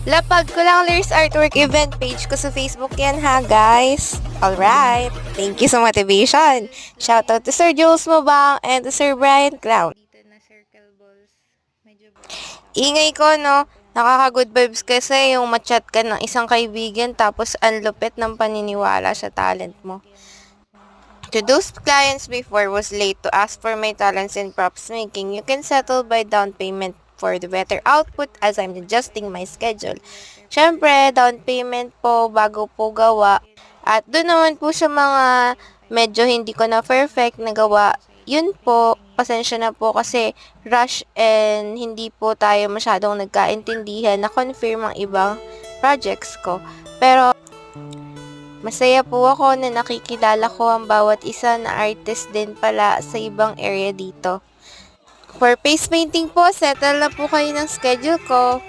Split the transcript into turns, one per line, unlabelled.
Lapag ko lang Lers Artwork event page ko sa Facebook yan ha, guys. Alright. Thank you sa motivation. Shoutout to Sir Jules Mabang and to Sir Brian Clown.
Dito na circle balls. Medyo boring siya.
Ingay ko, no? Nakaka-good vibes kasi yung machat ka ng isang kaibigan tapos ang lupit ng paniniwala sa talent mo. To those clients before was late to ask for my talents in props making, you can settle by down payment for the better output as I'm adjusting my schedule. Syempre, down payment po bago po gawa. At doon naman po sa mga medyo hindi ko na perfect na gawa, yun po, pasensya na po kasi rush and hindi po tayo masyadong nagkaintindihan na confirm ang ibang projects ko. Pero masaya po ako na nakikilala ko ang bawat isa na artist din pala sa ibang area dito. For face painting po, settle na po kayo ng schedule ko.